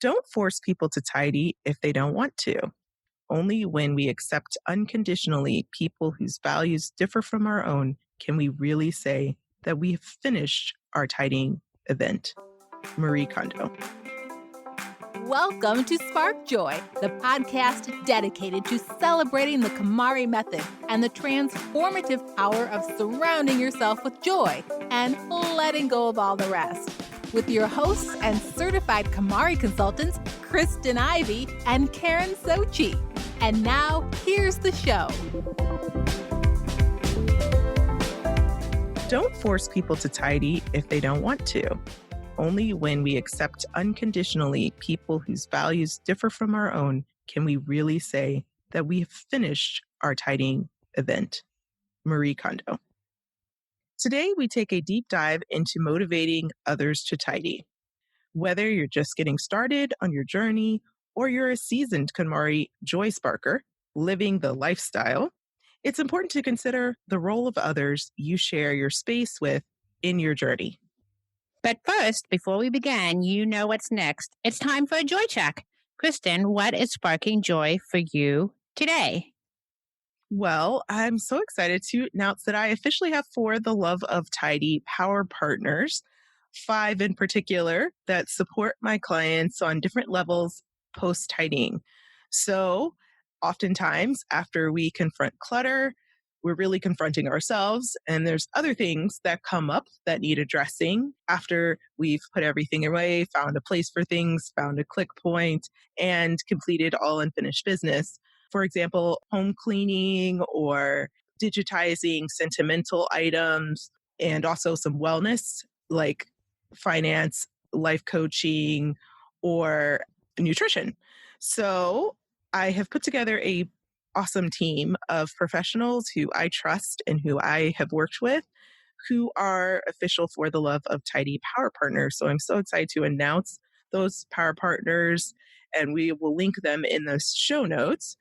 Don't force people to tidy if they don't want to. Only when we accept unconditionally people whose values differ from our own can we really say that we have finished our tidying event. Marie Kondo. Welcome to Spark Joy, the podcast dedicated to celebrating the KonMari method and the transformative power of surrounding yourself with joy and letting go of all the rest. With your hosts and certified KonMari consultants, Kristyn Ivy and Karin Sochi. And now, here's the show. Don't force people to tidy if they don't want to. Only when we accept unconditionally people whose values differ from our own can we really say that we have finished our tidying event. Marie Kondo. Today, we take a deep dive into motivating others to tidy. Whether you're just getting started on your journey or you're a seasoned KonMari joy sparker living the lifestyle, it's important to consider the role of others you share your space with in your journey. But first, before we begin, you know what's next. It's time for a joy check. Kristyn, what is sparking joy for you today? Well, I'm so excited to announce that I officially have 4 The Love of Tidy Power Partners, 5 in particular that support my clients on different levels post-tidying. So oftentimes after we confront clutter, we're really confronting ourselves, and there's other things that come up that need addressing after we've put everything away, found a place for things, found a click point, and completed all unfinished business. For example, home cleaning or digitizing sentimental items, and also some wellness like finance, life coaching, or nutrition. So I have put together a awesome team of professionals who I trust and who I have worked with, who are official for the Love of Tidy Power Partners. So I'm so excited to announce those Power Partners, and we will link them in the show notes.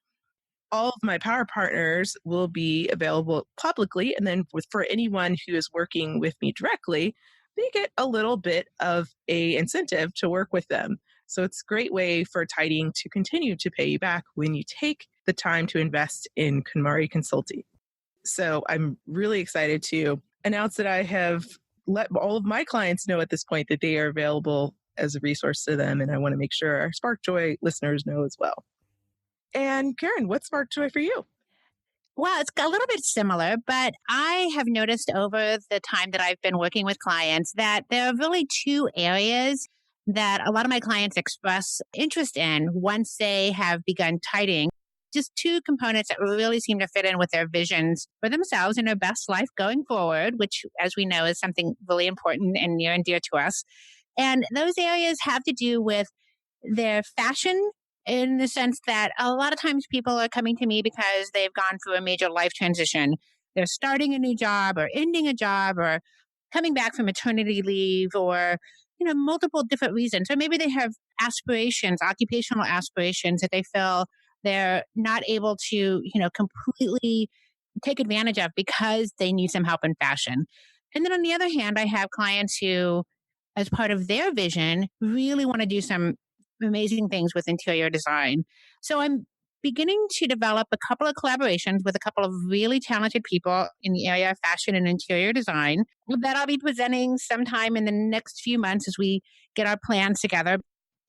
All of my Power Partners will be available publicly, and then for anyone who is working with me directly, they get a little bit of a incentive to work with them. So it's a great way for tidying to continue to pay you back when you take the time to invest in KonMari consulting. So I'm really excited to announce that I have let all of my clients know at this point that they are available as a resource to them, and I want to make sure our Spark Joy listeners know as well. And Karin, what sparked joy for you? Well, it's a little bit similar, but I have noticed over the time that I've been working with clients that there are really 2 areas that a lot of my clients express interest in once they have begun tidying. Just 2 components that really seem to fit in with their visions for themselves and their best life going forward, which, as we know, is something really important and near and dear to us. And those areas have to do with their fashion, in the sense that a lot of times people are coming to me because they've gone through a major life transition. They're starting a new job or ending a job or coming back from maternity leave or, multiple different reasons. Or maybe they have aspirations, occupational aspirations that they feel they're not able to, completely take advantage of because they need some help in fashion. And then on the other hand, I have clients who, as part of their vision, really want to do some amazing things with interior design. So I'm beginning to develop a couple of collaborations with a couple of really talented people in the area of fashion and interior design that I'll be presenting sometime in the next few months as we get our plans together.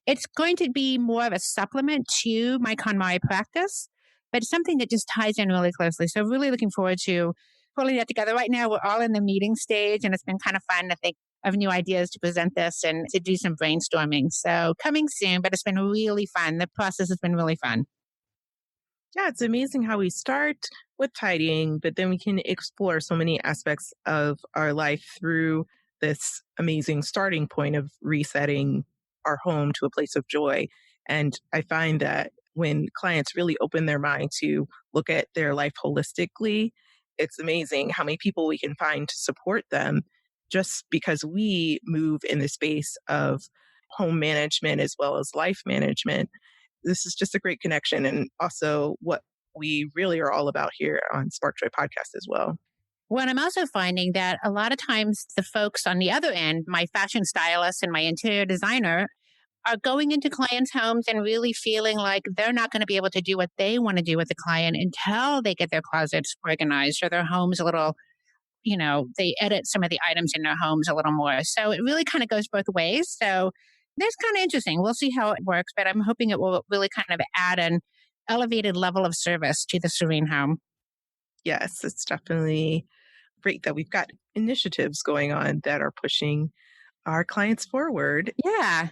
It's going to be more of a supplement to my KonMari practice, but something that just ties in really closely. So really looking forward to pulling that together. Right now, we're all in the meeting stage, and it's been kind of fun to think of new ideas to present this and to do some brainstorming. So coming soon, but it's been really fun. The process has been really fun. Yeah, it's amazing how we start with tidying, but then we can explore so many aspects of our life through this amazing starting point of resetting our home to a place of joy. And I find that when clients really open their mind to look at their life holistically, it's amazing how many people we can find to support them just because we move in the space of home management as well as life management. This is just a great connection, and also what we really are all about here on Spark Joy Podcast as well. Well, I'm also finding that a lot of times the folks on the other end, my fashion stylist and my interior designer, are going into clients' homes and really feeling like they're not going to be able to do what they want to do with the client until they get their closets organized or their homes a little, they edit some of the items in their homes a little more. So it really kind of goes both ways. So that's kind of interesting. We'll see how it works, but I'm hoping it will really kind of add an elevated level of service to the serene home. Yes, it's definitely great that we've got initiatives going on that are pushing our clients forward. Yeah.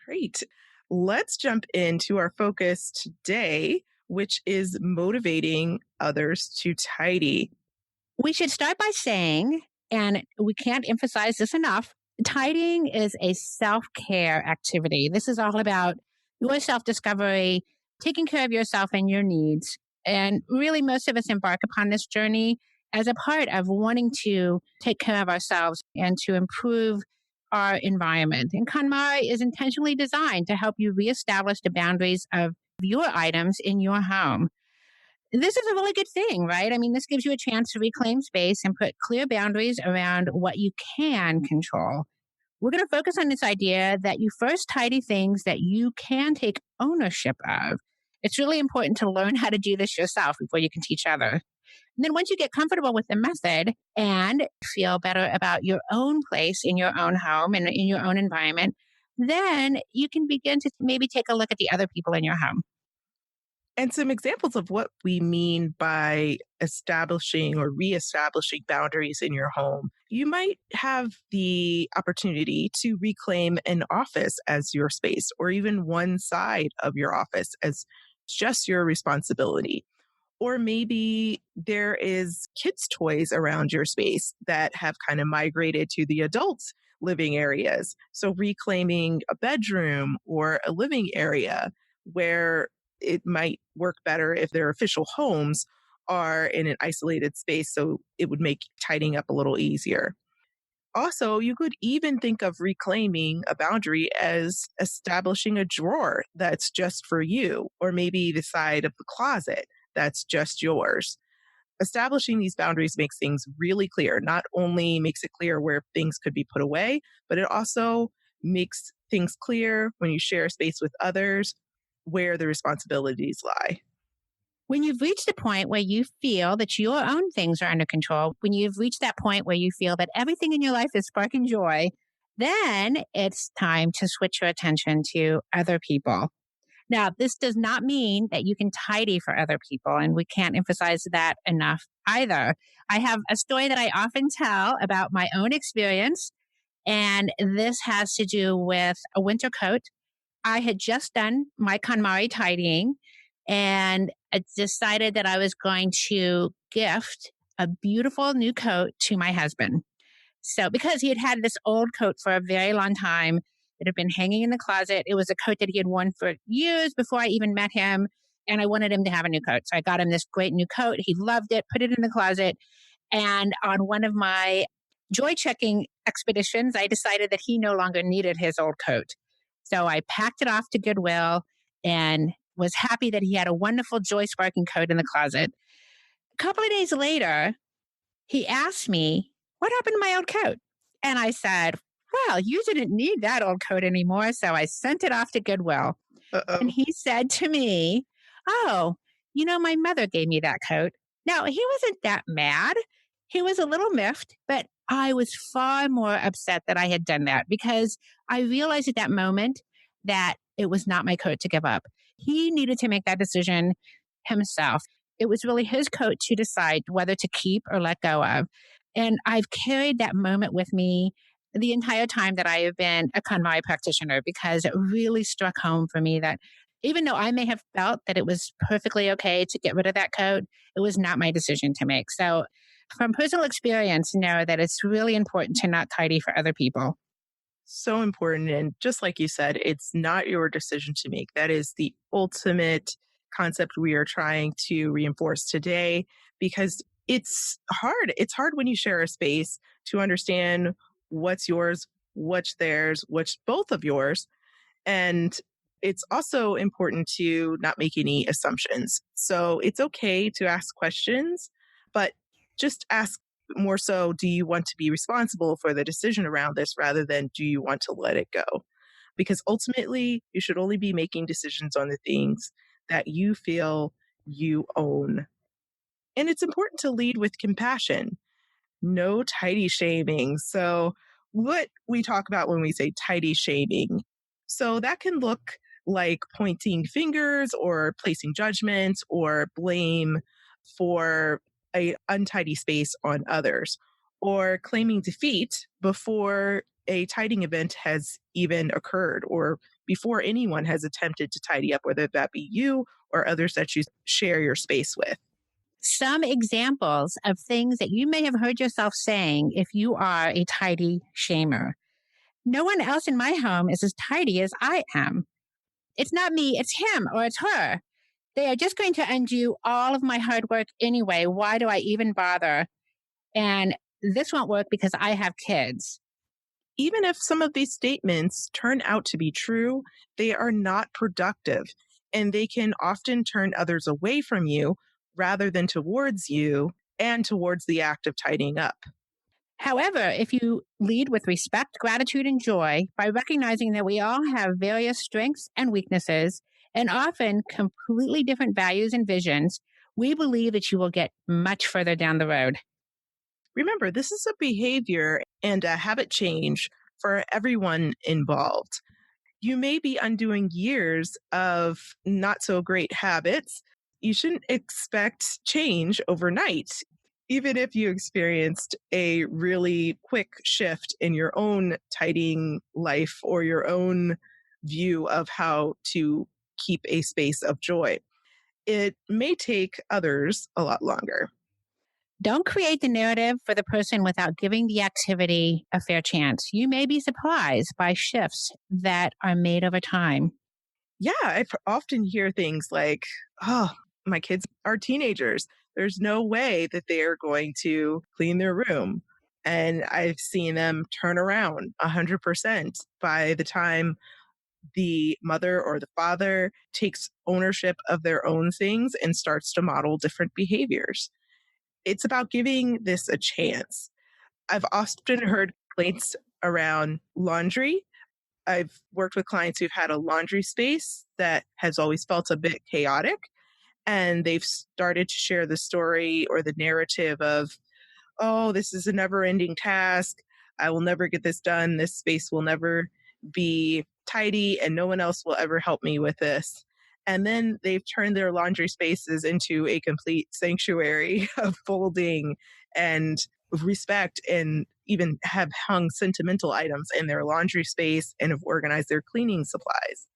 Great. Let's jump into our focus today, which is motivating others to tidy. We should start by saying, and we can't emphasize this enough, tidying is a self care activity. This is all about your self discovery, taking care of yourself and your needs. And really, most of us embark upon this journey as a part of wanting to take care of ourselves and to improve our environment. And KonMari is intentionally designed to help you reestablish the boundaries of your items in your home. This is a really good thing, right? I mean, this gives you a chance to reclaim space and put clear boundaries around what you can control. We're going to focus on this idea that you first tidy things that you can take ownership of. It's really important to learn how to do this yourself before you can teach others. And then once you get comfortable with the method and feel better about your own place in your own home and in your own environment, then you can begin to maybe take a look at the other people in your home. And some examples of what we mean by establishing or reestablishing boundaries in your home. You might have the opportunity to reclaim an office as your space, or even one side of your office as just your responsibility. Or maybe there is kids' toys around your space that have kind of migrated to the adults' living areas. So reclaiming a bedroom or a living area where it might work better if their official homes are in an isolated space. So it would make tidying up a little easier. Also, you could even think of reclaiming a boundary as establishing a drawer that's just for you, or maybe the side of the closet that's just yours. Establishing these boundaries makes things really clear. Not only makes it clear where things could be put away, but it also makes things clear when you share space with others where the responsibilities lie. When you've reached the point where you feel that your own things are under control, when you've reached that point where you feel that everything in your life is sparking joy, then it's time to switch your attention to other people. Now, this does not mean that you can tidy for other people, and we can't emphasize that enough either. I have a story that I often tell about my own experience, and this has to do with a winter coat. I had just done my KonMari tidying and I decided that I was going to gift a beautiful new coat to my husband. So, because he had had this old coat for a very long time, it had been hanging in the closet. It was a coat that he had worn for years before I even met him. And I wanted him to have a new coat. So I got him this great new coat. He loved it, put it in the closet. And on one of my joy checking expeditions, I decided that he no longer needed his old coat. So I packed it off to Goodwill and was happy that he had a wonderful joy sparking coat in the closet. A couple of days later, he asked me, "What happened to my old coat?" And I said, "Well, you didn't need that old coat anymore." So I sent it off to Goodwill. And Uh-oh. he said to me, "Oh, my mother gave me that coat." Now, he wasn't that mad. He was a little miffed, but I was far more upset that I had done that because I realized at that moment that it was not my coat to give up. He needed to make that decision himself. It was really his coat to decide whether to keep or let go of. And I've carried that moment with me the entire time that I have been a KonMari practitioner because it really struck home for me that even though I may have felt that it was perfectly okay to get rid of that coat, it was not my decision to make. So from personal experience, know that it's really important to not tidy for other people. So important. And just like you said, it's not your decision to make. That is the ultimate concept we are trying to reinforce today because it's hard. It's hard when you share a space to understand what's yours, what's theirs, what's both of yours. And it's also important to not make any assumptions. So it's okay to ask questions, but just ask more so, do you want to be responsible for the decision around this rather than do you want to let it go? because ultimately you should only be making decisions on the things that you feel you own. And it's important to lead with compassion. No tidy shaming. So, what we talk about when we say tidy shaming, so that can look like pointing fingers or placing judgment or blame for a untidy space on others, or claiming defeat before a tidying event has even occurred or before anyone has attempted to tidy up, whether that be you or others that you share your space with. Some examples of things that you may have heard yourself saying if you are a tidy shamer. No one else in my home is as tidy as I am. It's not me, it's him or it's her. They are just going to undo all of my hard work anyway. Why do I even bother? And this won't work because I have kids. Even if some of these statements turn out to be true, they are not productive and they can often turn others away from you rather than towards you and towards the act of tidying up. However, if you lead with respect, gratitude, and joy by recognizing that we all have various strengths and weaknesses and often completely different values and visions, we believe that you will get much further down the road. Remember, this is a behavior and a habit change for everyone involved. You may be undoing years of not so great habits. You shouldn't expect change overnight. Even if you experienced a really quick shift in your own tidying life or your own view of how to keep a space of joy, it may take others a lot longer. Don't create the narrative for the person without giving the activity a fair chance. You may be surprised by shifts that are made over time. Yeah, I often hear things like, oh, my kids are teenagers. There's no way that they are going to clean their room. And I've seen them turn around 100% by the time the mother or the father takes ownership of their own things and starts to model different behaviors. It's about giving this a chance. I've often heard complaints around laundry. I've worked with clients who've had a laundry space that has always felt a bit chaotic, and they've started to share the story or the narrative of, oh, this is a never ending task. I will never get this done. This space will never be tidy, and no one else will ever help me with this. And then they've turned their laundry spaces into a complete sanctuary of folding and respect, and even have hung sentimental items in their laundry space and have organized their cleaning supplies.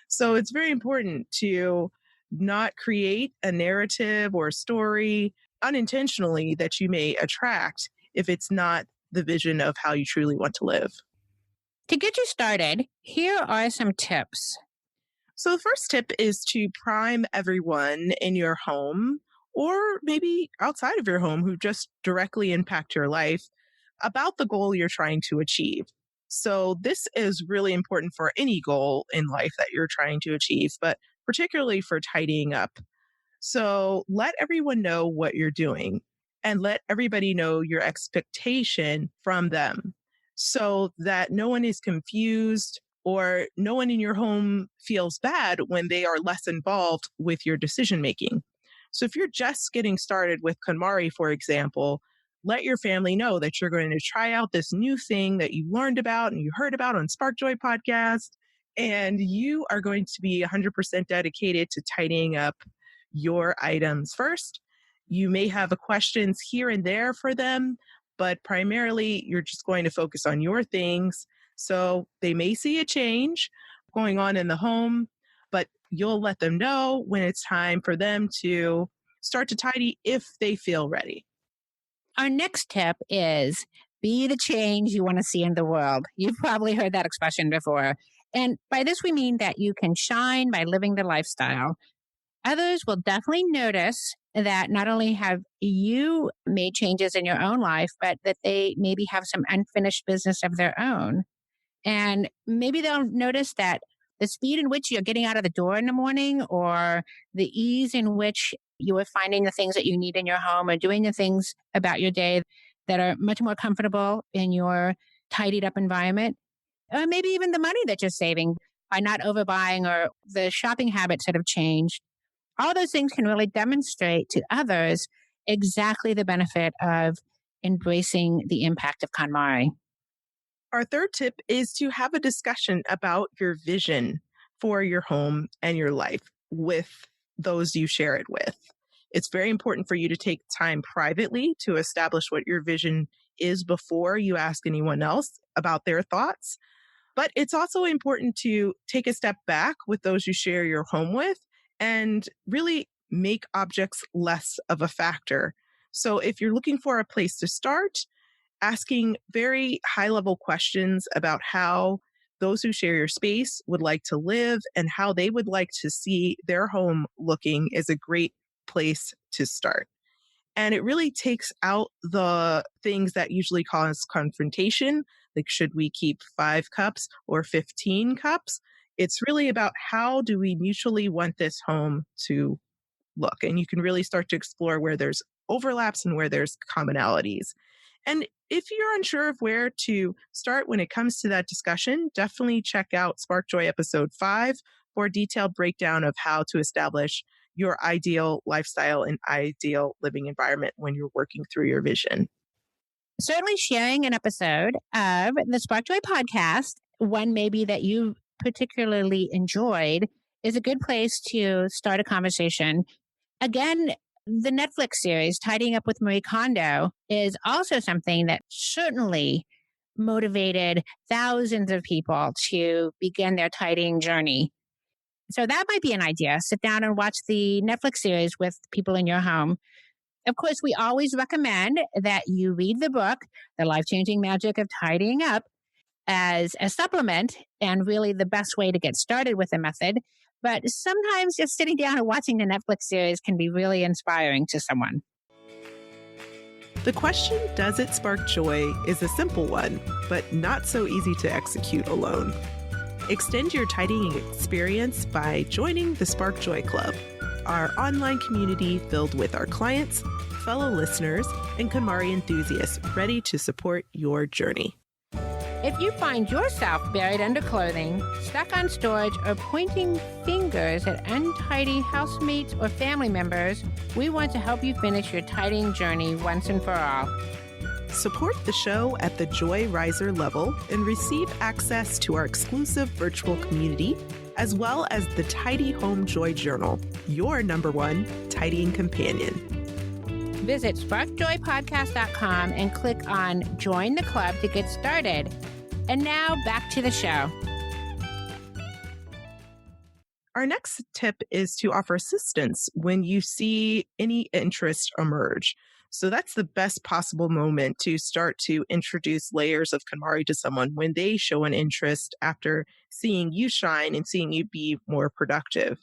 So it's very important to not create a narrative or a story unintentionally that you may attract if it's not the vision of how you truly want to live. To get you started, here are some tips. So the first tip is to prime everyone in your home or maybe outside of your home who just directly impact your life about the goal you're trying to achieve. So this is really important for any goal in life that you're trying to achieve, but particularly for tidying up. So let everyone know what you're doing and let everybody know your expectation from them so that no one is confused or no one in your home feels bad when they are less involved with your decision making. So if you're just getting started with KonMari, for example, let your family know that you're going to try out this new thing that you learned about and you heard about on Spark Joy podcast, and you are going to be 100% dedicated to tidying up your items first. You may have questions here and there for them, but primarily you're just going to focus on your things. So they may see a change going on in the home, but you'll let them know when it's time for them to start to tidy if they feel ready. Our next tip is be the change you want to see in the world. You've probably heard that expression before. And by this, we mean that you can shine by living the lifestyle. Others will definitely notice that not only have you made changes in your own life, but that they maybe have some unfinished business of their own. And maybe they'll notice that the speed in which you're getting out of the door in the morning, or the ease in which you are finding the things that you need in your home, or doing the things about your day that are much more comfortable in your tidied up environment, or maybe even the money that you're saving by not overbuying or the shopping habits that have changed. All those things can really demonstrate to others exactly the benefit of embracing the impact of KonMari. Our third tip is to have a discussion about your vision for your home and your life with those you share it with. It's very important for you to take time privately to establish what your vision is before you ask anyone else about their thoughts. But it's also important to take a step back with those you share your home with and really make objects less of a factor. So if you're looking for a place to start, asking very high level questions about how those who share your space would like to live and how they would like to see their home looking is a great place to start. And it really takes out the things that usually cause confrontation, like should we keep 5 cups or 15 cups? It's really about how do we mutually want this home to look? And you can really start to explore where there's overlaps and where there's commonalities. And if you're unsure of where to start when it comes to that discussion, definitely check out Spark Joy episode 5 for a detailed breakdown of how to establish your ideal lifestyle and ideal living environment when you're working through your vision. Certainly sharing an episode of the Spark Joy podcast, one maybe that you particularly enjoyed, is a good place to start a conversation. Again, the Netflix series, Tidying Up with Marie Kondo, is also something that certainly motivated thousands of people to begin their tidying journey. So that might be an idea. Sit down and watch the Netflix series with people in your home. Of course, we always recommend that you read the book, The Life-Changing Magic of Tidying Up, as a supplement and really the best way to get started with the method. But sometimes just sitting down and watching the Netflix series can be really inspiring to someone. The question, does it spark joy, is a simple one, but not so easy to execute alone. Extend your tidying experience by joining the Spark Joy Club, our online community filled with our clients, fellow listeners, and KonMari enthusiasts ready to support your journey. If you find yourself buried under clothing, stuck on storage, or pointing fingers at untidy housemates or family members, we want to help you finish your tidying journey once and for all. Support the show at the Joy Riser level and receive access to our exclusive virtual community, as well as the Tidy Home Joy Journal, your #1 tidying companion. Visit sparkjoypodcast.com and click on Join the Club to get started. And now back to the show. Our next tip is to offer assistance when you see any interest emerge. So that's the best possible moment to start to introduce layers of KonMari to someone when they show an interest after seeing you shine and seeing you be more productive.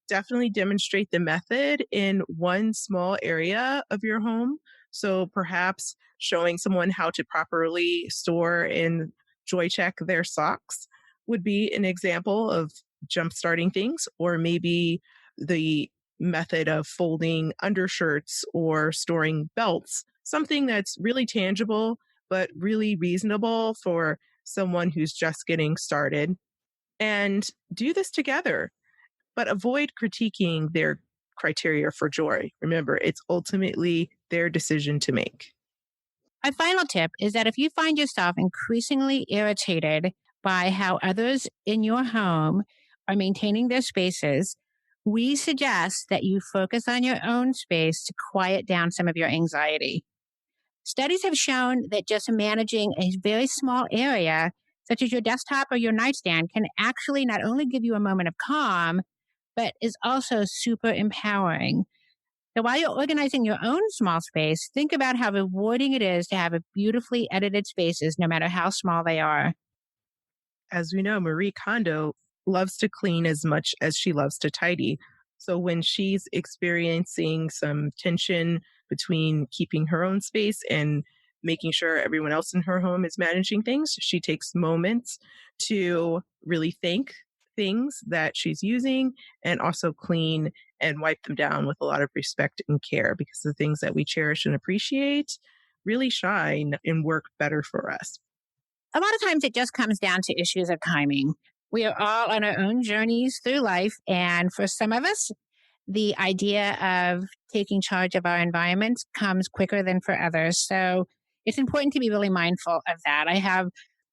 Definitely demonstrate the method in one small area of your home. So perhaps showing someone how to properly store and joy check their socks would be an example of jump-starting things, or maybe the method of folding undershirts or storing belts, something that's really tangible, but really reasonable for someone who's just getting started. And do this together, but avoid critiquing their criteria for joy. Remember, it's ultimately their decision to make. My final tip is that if you find yourself increasingly irritated by how others in your home are maintaining their spaces, we suggest that you focus on your own space to quiet down some of your anxiety. Studies have shown that just managing a very small area, such as your desktop or your nightstand, can actually not only give you a moment of calm, but is also super empowering. So while you're organizing your own small space, think about how rewarding it is to have a beautifully edited spaces, no matter how small they are. As we know, Marie Kondo loves to clean as much as she loves to tidy. So when she's experiencing some tension between keeping her own space and making sure everyone else in her home is managing things, she takes moments to really thank things that she's using and also clean and wipe them down with a lot of respect and care, because the things that we cherish and appreciate really shine and work better for us. a lot of times it just comes down to issues of timing. We are all on our own journeys through life. And for some of us, the idea of taking charge of our environment comes quicker than for others. So it's important to be really mindful of that. I have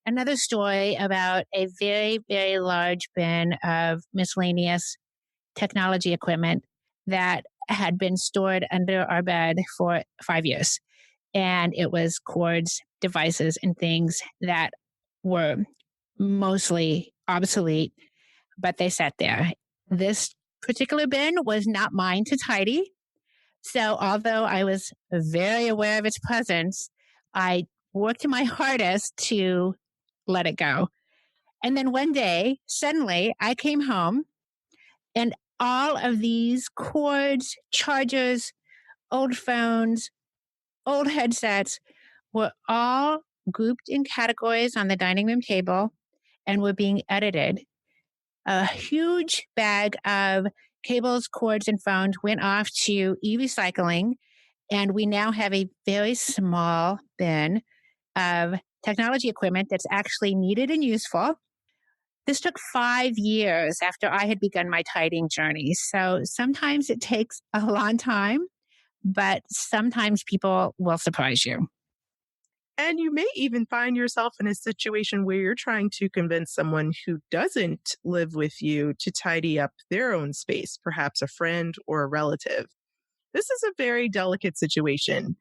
another story about a very, very large bin of miscellaneous technology equipment that had been stored under our bed for 5 years. And it was cords, devices, and things that were mostly obsolete, but they sat there. This particular bin was not mine to tidy. So although I was very aware of its presence, I worked my hardest to let it go. And then one day, suddenly, I came home and all of these cords, chargers, old phones, old headsets were all grouped in categories on the dining room table and were being edited. A huge bag of cables, cords, and phones went off to e-recycling, and we now have a very small bin of technology equipment that's actually needed and useful. This took 5 years after I had begun my tidying journey. So sometimes it takes a long time, but sometimes people will surprise you. And you may even find yourself in a situation where you're trying to convince someone who doesn't live with you to tidy up their own space, perhaps a friend or a relative. This is a very delicate situation.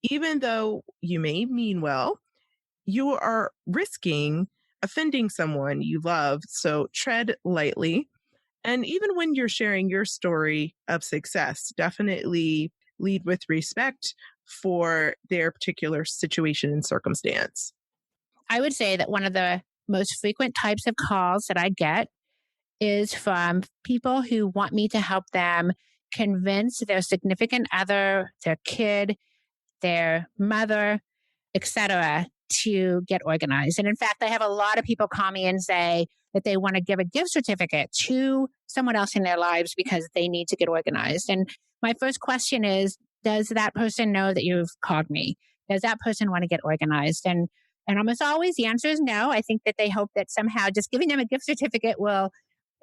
Even though you may mean well, you are risking offending someone you love. So tread lightly. And even when you're sharing your story of success, definitely lead with respect for their particular situation and circumstance. I would say that one of the most frequent types of calls that I get is from people who want me to help them convince their significant other, their kid, their mother, etc., to get organized. And in fact, I have a lot of people call me and say that they want to give a gift certificate to someone else in their lives because they need to get organized. And my first question is, does that person know that you've called me? Does that person want to get organized? And almost always the answer is no. I think that they hope that somehow just giving them a gift certificate will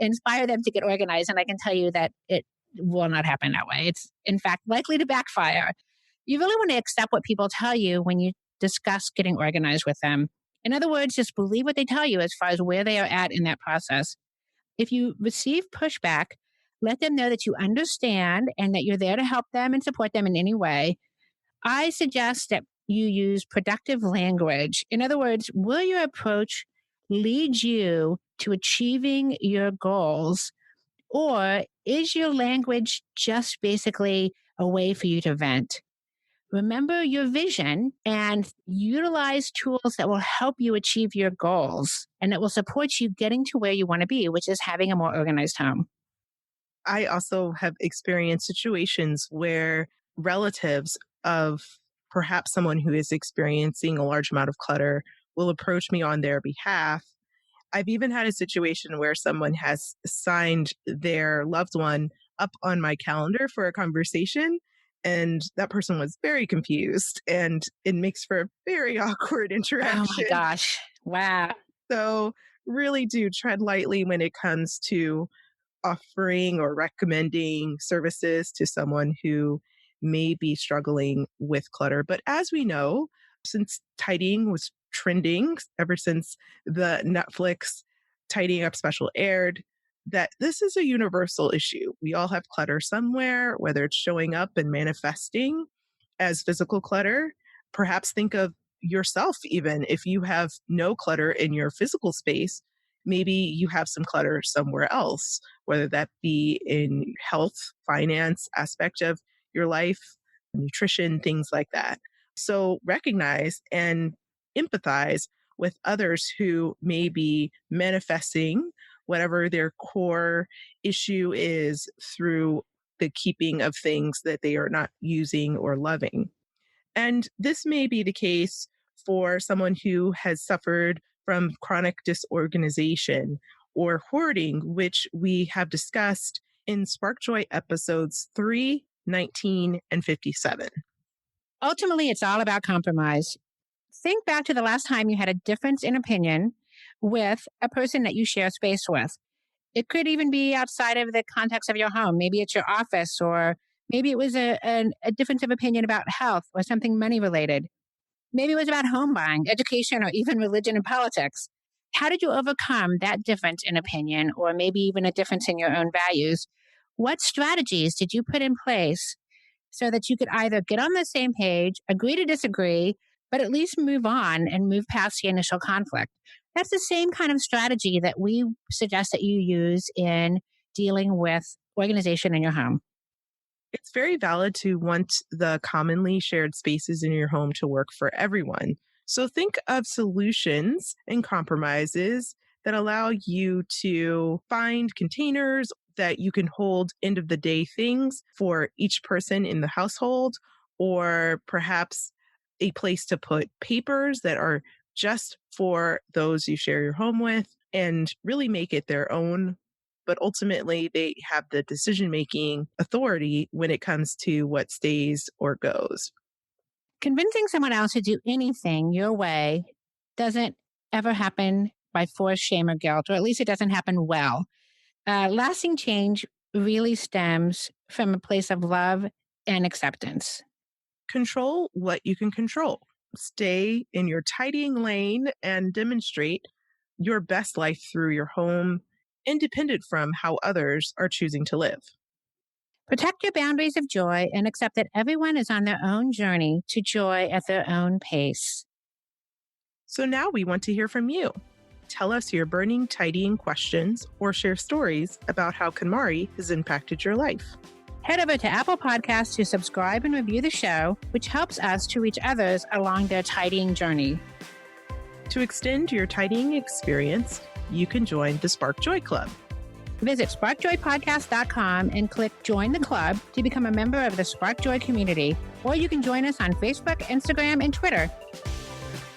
inspire them to get organized. And I can tell you that it will not happen that way. It's in fact likely to backfire. You really want to accept what people tell you when you discuss getting organized with them. In other words, just believe what they tell you as far as where they are at in that process. If you receive pushback, let them know that you understand and that you're there to help them and support them in any way. I suggest that you use productive language. In other words, will your approach lead you to achieving your goals? Or is your language just basically a way for you to vent? Remember your vision and utilize tools that will help you achieve your goals and that will support you getting to where you want to be, which is having a more organized home. I also have experienced situations where relatives of perhaps someone who is experiencing a large amount of clutter will approach me on their behalf. I've even had a situation where someone has signed their loved one up on my calendar for a conversation, and that person was very confused, and it makes for a very awkward Oh my interaction. gosh. Wow. So, really do tread lightly when it comes to offering or recommending services to someone who may be struggling with clutter. But as we know, since tidying was trending ever since the Netflix tidying up special aired, that this is a universal issue. We all have clutter somewhere, whether it's showing up and manifesting as physical clutter. Perhaps think of yourself, even if you have no clutter in your physical space, maybe you have some clutter somewhere else, whether that be in health, finance aspect of your life, nutrition, things like that. So recognize and empathize with others who may be manifesting whatever their core issue is through the keeping of things that they are not using or loving. And this may be the case for someone who has suffered from chronic disorganization or hoarding, which we have discussed in Spark Joy episodes 3, 19, and 57. Ultimately, it's all about compromise. think back to the last time you had a difference in opinion with a person that you share space with. It could even be outside of the context of your home. Maybe it's your office, or maybe it was a difference of opinion about health or something money related. Maybe it was about home buying, education, or even religion and politics. How did you overcome that difference in opinion, or maybe even a difference in your own values? What strategies did you put in place so that you could either get on the same page, agree to disagree, but at least move on and move past the initial conflict? That's the same kind of strategy that we suggest that you use in dealing with organization in your home. It's very valid to want the commonly shared spaces in your home to work for everyone. So think of solutions and compromises that allow you to find containers that you can hold end of the day things for each person in the household, or perhaps a place to put papers that are just for those you share your home with, and really make it their own. But ultimately, they have the decision making authority when it comes to what stays or goes. Convincing someone else to do anything your way doesn't ever happen by force, shame, or guilt, or at least it doesn't happen well. Lasting change really stems from a place of love and acceptance. Control what you can control. Stay in your tidying lane and demonstrate your best life through your home, independent from how others are choosing to live. Protect your boundaries of joy and accept that everyone is on their own journey to joy at their own pace. So now we want to hear from you. Tell us your burning tidying questions or share stories about how KonMari has impacted your life. Head over to Apple Podcasts to subscribe and review the show, which helps us to reach others along their tidying journey. To extend your tidying experience, you can join the Spark Joy Club. Visit sparkjoypodcast.com and click Join the Club to become a member of the Spark Joy community, or you can join us on Facebook, Instagram, and Twitter.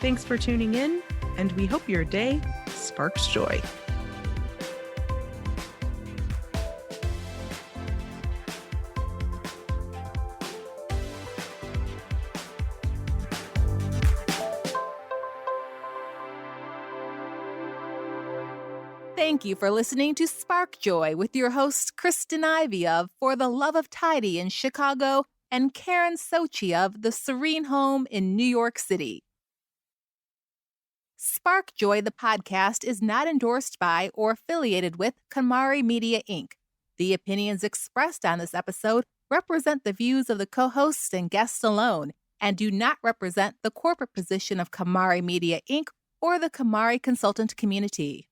Thanks for tuning in, and we hope your day sparks joy. Thank you for listening to Spark Joy with your hosts Kristyn Ivy of For the Love of Tidy in Chicago and Karin Sochi of The Serene Home in New York City. Spark Joy, the podcast, is not endorsed by or affiliated with KonMari Media, Inc. The opinions expressed on this episode represent the views of the co-hosts and guests alone and do not represent the corporate position of KonMari Media, Inc. or the KonMari consultant community.